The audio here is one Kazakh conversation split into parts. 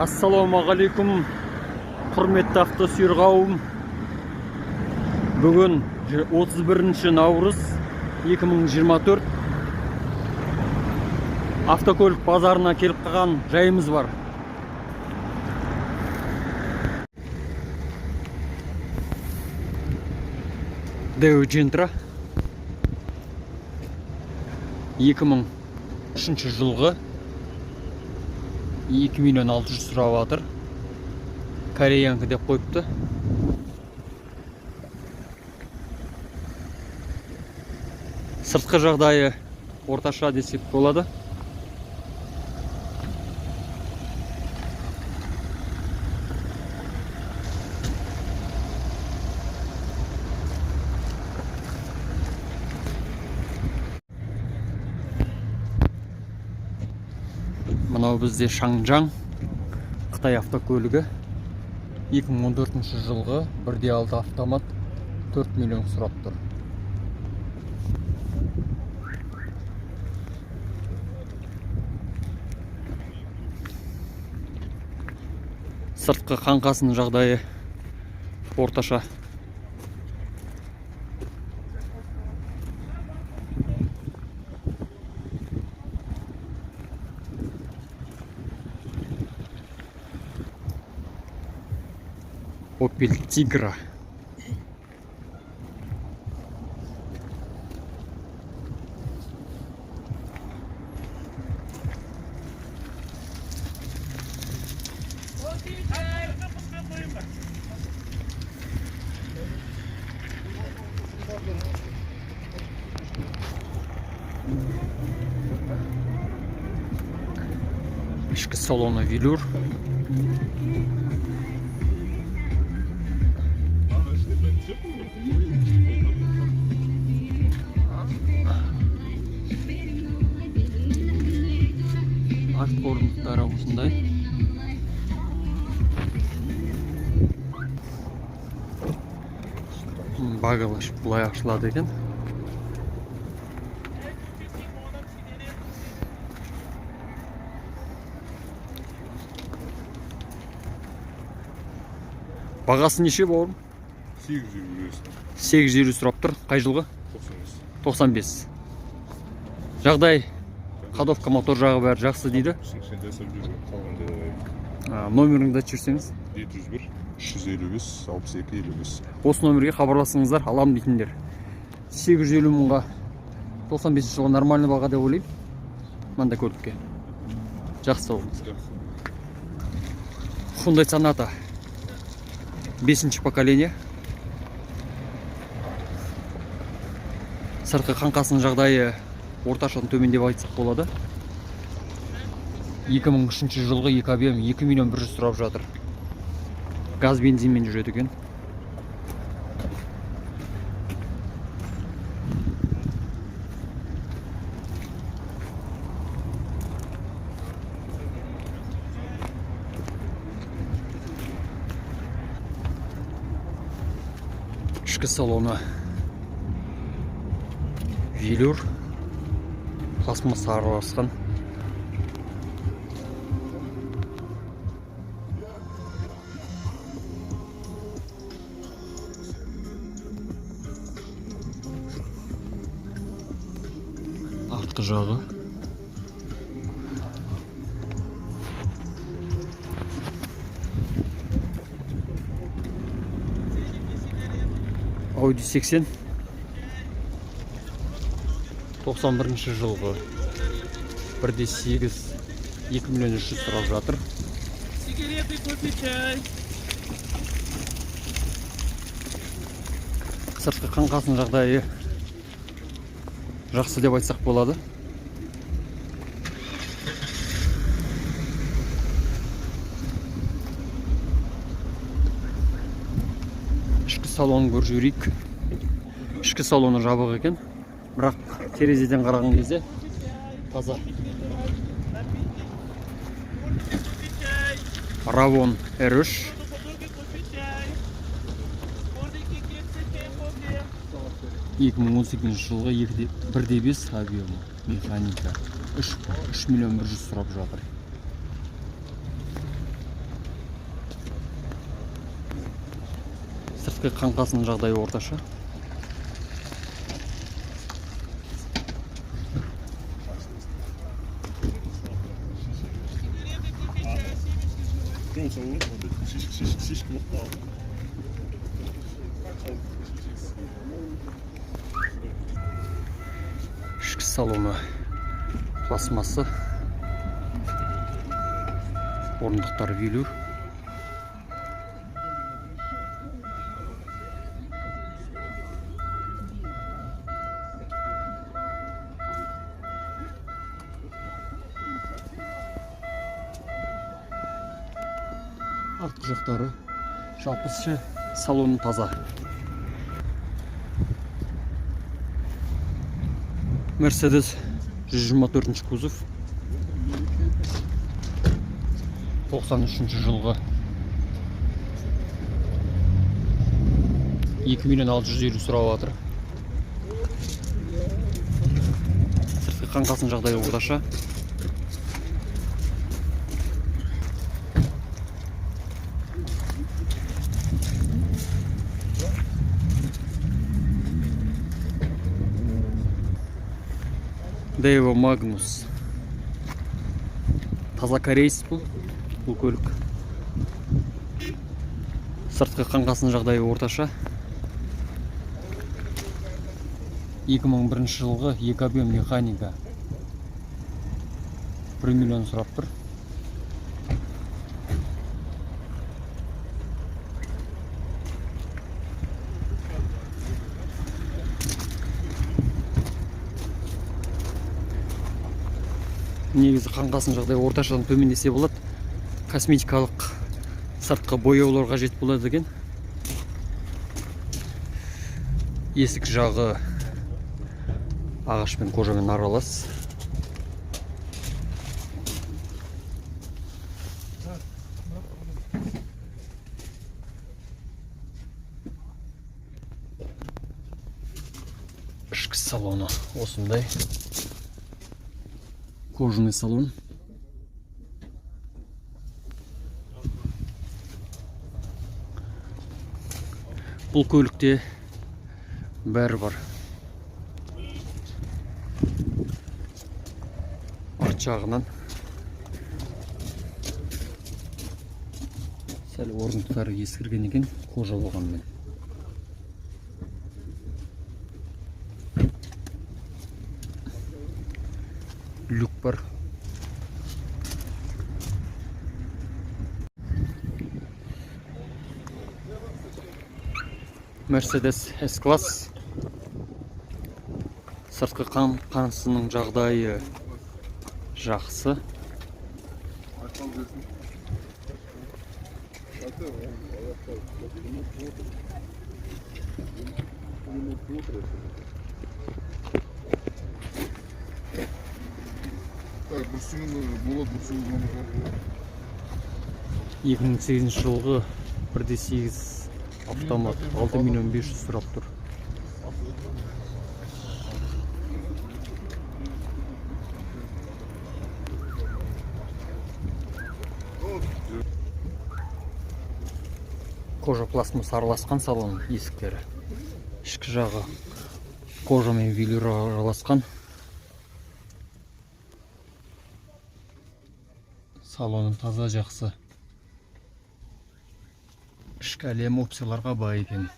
Ассалаумағалейкум, құрметті автосүйер қауым. Бүгін 31 наурыз 2024. Автокөлік базарына келіп қалған жайымыз бар. Део Джентра 2003 жылғы 2 миллион 600 сұрап жатыр. Кореянка деп қойыпты. Сыртқы жағдайы орташа десек болады. Мынау бізде Шаңжаң Қытай автокөлігі 2014 жылғы 1.6 автомат 4 миллион сұрап тұр. Сыртқы қаңқасының жағдайы орташа. Opel Tigra. Ішкі салоны велюр. Арт орындықтары осындай. Багаж былай ашылады екен. Бағасы неше бауырым? 850 сұрап тұр. Қай жылғы? 95. Жағдай, ходовка, мотор жағы бәрі жақсы дейді. Номеріңді жүрсеңіз? 701 355 62 55. Осы номерге хабарласыңыздар, алам дейтіндер. 850 мыңға 95 жылға нормальный баға деп ойлаймын. Мында көлікке. Жақсы болыңыз. Hyundai Sonata 5-ші поколение. Сыртқы қаңқасының жағдайы орташадан төмен деп айтсақ болады. 2003 жылғы 2 объем 2 миллион 100 сұрап жатыр. Газ бензинмен жүреді екен. Ішкі салоны велюр, пластмасса араласқан. Артқы жағы. Audi 80 91 жылғы 1.8 2 миллион 300 сұрап жатыр. Сигареты, кофе, чай. Сыртқы қаңқасының жағдайы жақсы деп айтсақ болады. Ішкі салонын көріп жіберейік. Ішкі салоны жабық екен, бірақ терезеден қараған кезде таза. Ravon R3 2018 жылғы 1.5 объемы механика 3 миллион 100 сұрап жатыр. Сыртқы қаңқасының жағдайы орташа. Ішкі салоны пластмасса. Орындықтар велюр. Артқы жақтары жалпысы салоны таза. Мерседес 124 кузов. 93 жылғы 2.650.000 сұрап жатыр. Сыртқы қаңқасының жағдайы орташа. Дейво Магнус. Таза корейс бұл көлік. Сыртқы қаңқасының жағдайы орташа. 2001 жылғы 2 объем механика. 1 миллион сұрап тұр. Негізі қаңқасының жағдайы орташадан төмендесе болады. Косметикалық сыртқы бояулар қажет болады деген. Есік жағы ағаш пен кожамен аралас. Ішкі салоны осындай. Кожаный салон. Бұл көлікте бәрі бар. Арт жағынан сәл орындықтары ескірген екен, кожа болғанмен. Люк бар. Мерседес S-класс. Сыртқы қаңқасының жағдайы жақсы. Так, болады 2008 жылғы 1.8 автомат 6.500.000 сұрап тұр. Кожа пластмасс араласқан салон есіктері. Ішкі жағы кожа мен велюр араласқан. Салоны таза жақсы. Ішкі әлем опцияларға бай екен.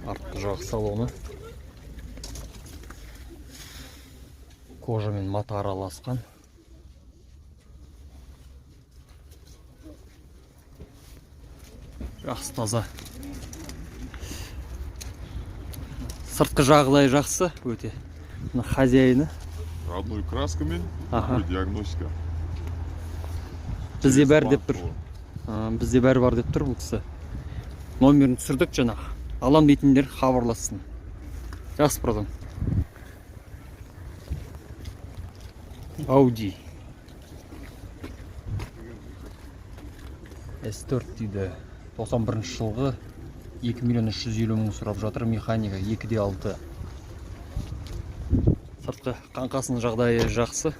Артқы жақ салоны. Кожа мен мата араласқан. Жақсы таза. Сыртқы жағдайы жақсы өте. Хозяйны. Родной краскамен, диагностика. Бізде бәрі деп тұр. Бізде бәрі бар деп тұр бұл кісі. Номерін түсірдік жаңағы. Алам дейтіндер хабарлассын. Жақсы продан. Audi S4 дейді. 91 жылғы 2 миллион 350 мың сұрап жатыр. Механика 2.6. Сыртқы қаңқасының жағдайы жақсы.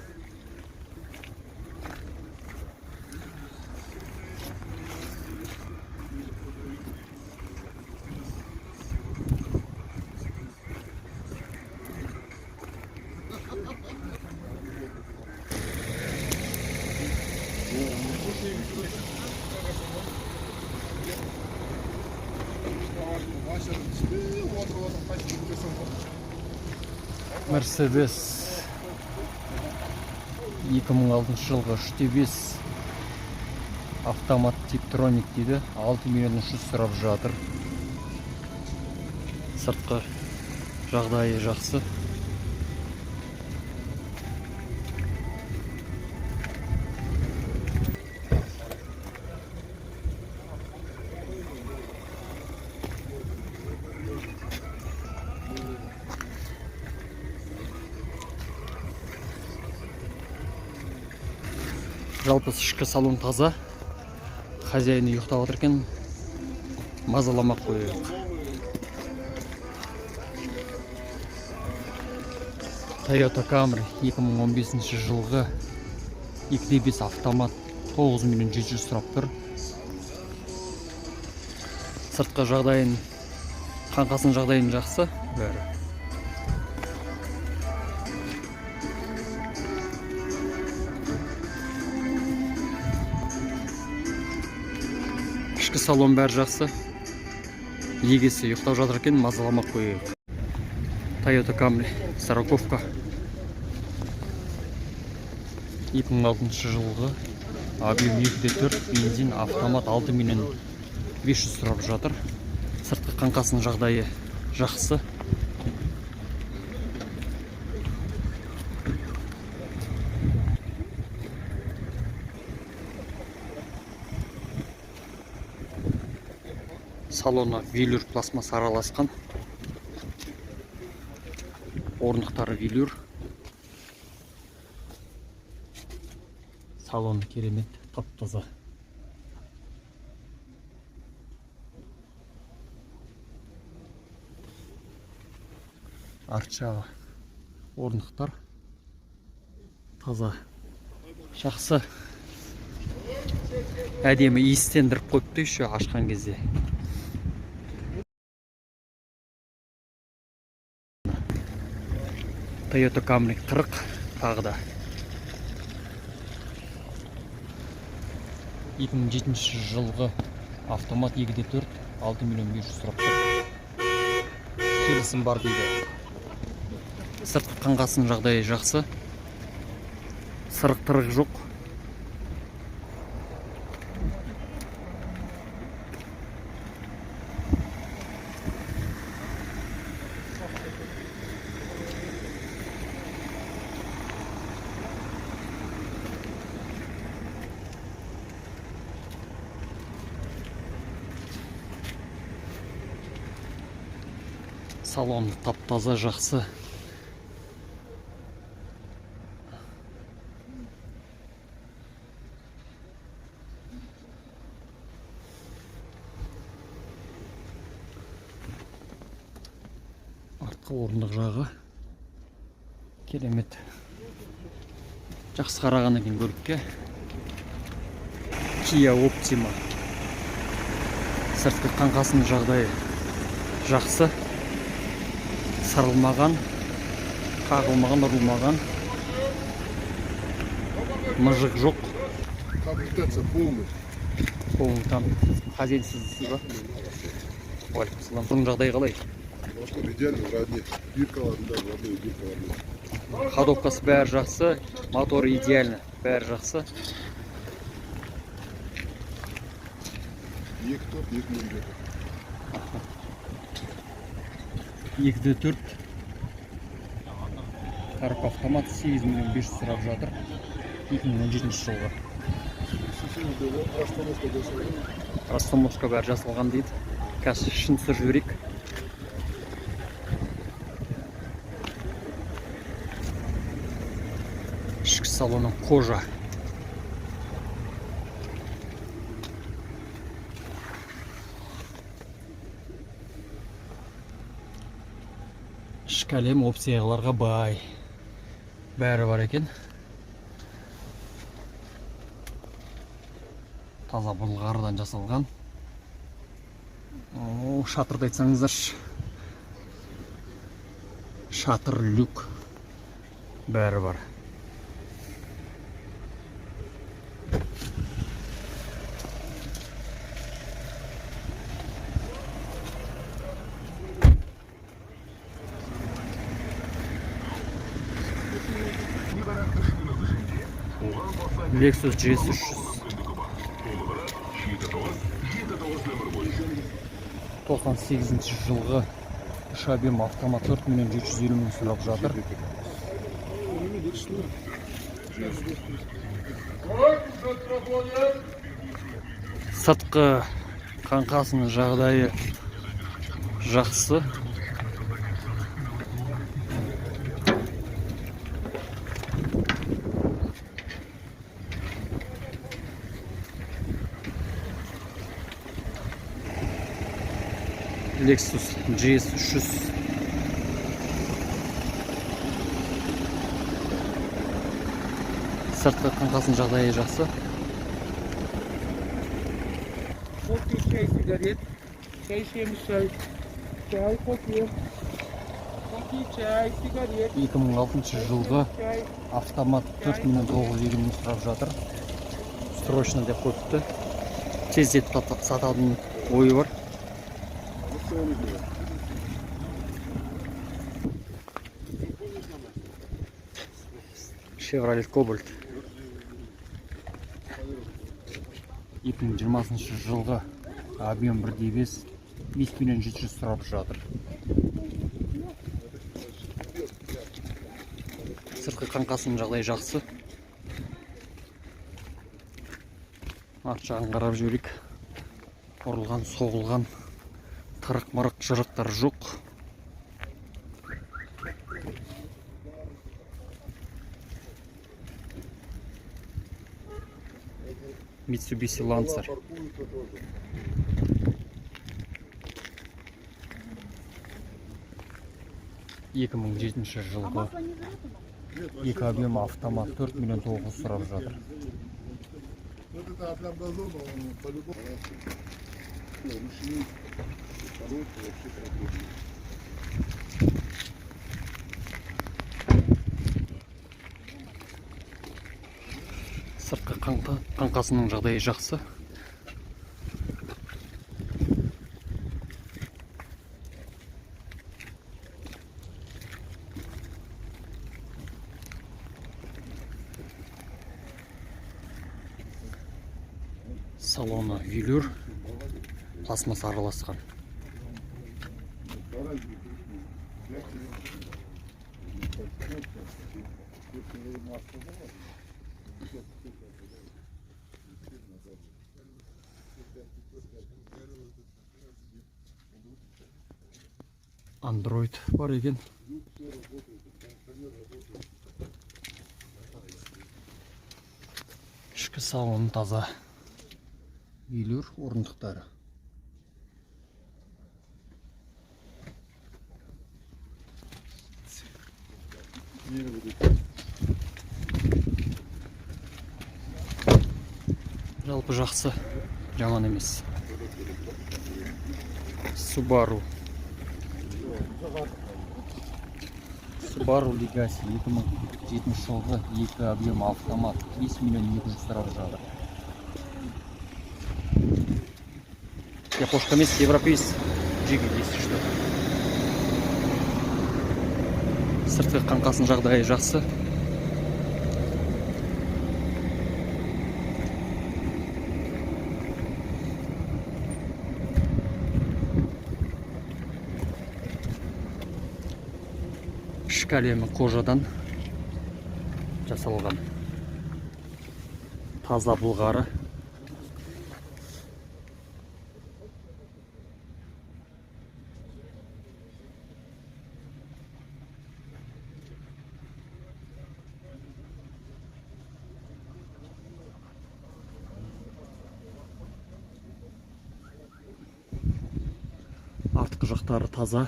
Мерседес 2006 жылғы 3.5 автомат типтроник дейді. 6 миллион 300 сұрап жатыр. Сыртқы жағдайы жақсы. Жалпы ішкі салон таза. Хозяйны ұйықтап отыр екен. Мазаламақ қойып. Toyota Camry 2015 жылғы 2.5 автомат 9 миллион 700 сұрап тұр. Сыртқы жағдайын, қаңқасының жағдайын жақсы. Бәрі. Ішкі салон бәрі жақсы. Егесі ұйықтап жатыр екен, мазаламақ қойып. Toyota Camry, Сороковка. 2006 жылғы объем 2.4 бензин автомат 6 миллион 500 сұрап жатыр. Сыртқы қаңқасының жағдайы жақсы. Салона велюр пластмасс араласқан. Орындықтары велюр. Салон керемет, тап-таза. Арт жағы орындықтар таза. Жақсы. Әдемі иістендіріп қойыпты еще ашқан кезде. Toyota Camry 40 тағыда. 2007 жылғы автомат 2.4 6 миллион 500 сұрап тұр. Келісім бар дейді. Сыртқы қаңқасының жағдайы жақсы. Сырық-тырық жоқ. Салон тап-таза жақсы. Артқы орындық жағы керемет. Жақсы қараған екен көлікке. Kia Optima. Сыртқы қаңқасының жағдайы жақсы. Сарылмаған, қағылмаған, ұрылмаған. Мыжық жоқ. Комплектация полный. Полный там. Хозяйсыз ба? Уалейкум. Бұның жағдайы қалай? Машина идеально родне. Биркаларында родной биркаларында. Ходовкасы бәрі жақсы, моторы идеально, бәрі жақсы. 2.4 Тарық автомат 8 миллион 500 сұрап жатыр. 2017 жылғы. Расстановка бәрі жасалған дейді. Қазір шын түсіріп жіберейік. Ішкі салоны кожа. ішкі әлем опцияға бай. Бәрі бар екен. Таза былғарыдан жасалған. Шатырды айтсаңыздаршы. Шатыр люк. Бәрі бар. Lexus GS300. Тоқсан сегізінші жылғы үш объем автомат 4.750.000 сұрап жатыр. Сыртқы қаңқасының жағдайы жақсы. Lexus GS300. Сыртқы қаңқасының жағдайы жақсы. Кофе, чай, сигарет. Чай, шай. Чай, кофе. Кофе, чай, сигарет. 2006 жылғы автомат 4.920.000 сұрап жатыр. Срочно деп қойыпты. Тездетіп сататын ойы бар. Chevrolet Cobalt 2020 жылғы объем 1.5 5.700.000 сұрап жатыр. Сыртқы қаңқасының жағдайы жақсы. Арт жағын қарап жүрейік. Ұрылған, соғылған, тарық-марық жырықтар жоқ. Mitsubishi Lancer. Екі мың жетінші жылғы екі объем автомат 4.900.000 сұрап жатыр. Сыртқы қаңқасының жағдайы жақсы. Салоны велюр, пластмасса араласқан. Android бар екен. Ішкі салоны таза. Велюр орындықтары. Жалпы жақсы, жаман емес. Subaru Legacy 2007 жылғы екі объем автомат 5.200.000 сұрап жатыр. Япошка емес, европейс джиги дейсіз что. Сыртқы қаңқасының жағдайы жақсы. Ішкі әлемі кожадан жасалған. Таза былғары. Артқы жақтары таза.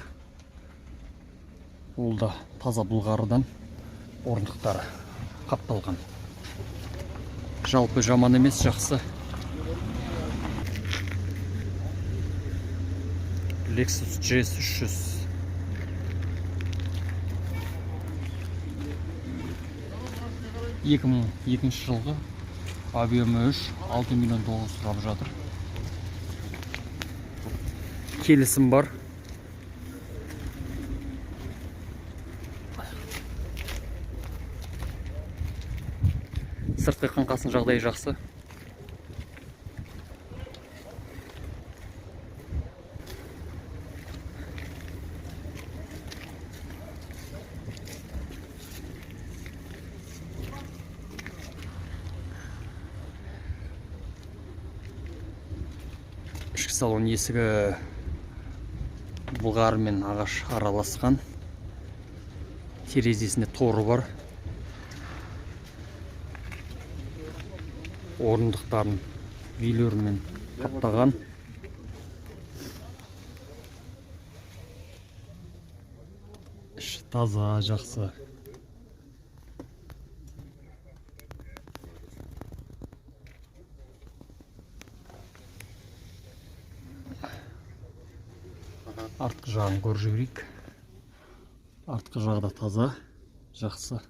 Ол да таза былғарыдан орындықтары қапталған. Жалпы жаман емес, жақсы. Lexus GS 300. Екі мың екінші жылғы объемы 6 миллион 900 сұрап жатыр. Келісім бар. Сыртқы қаңқасының жағдайы жақсы. Ішкі салон есігі былғары мен ағаш араласқан. Терезесінде торы бар. Орындықтарын үйлермен қаптаған. Іші таза, жақсы. Артқы жағын көріп жіберейік. Артқы жағы да таза, жақсы.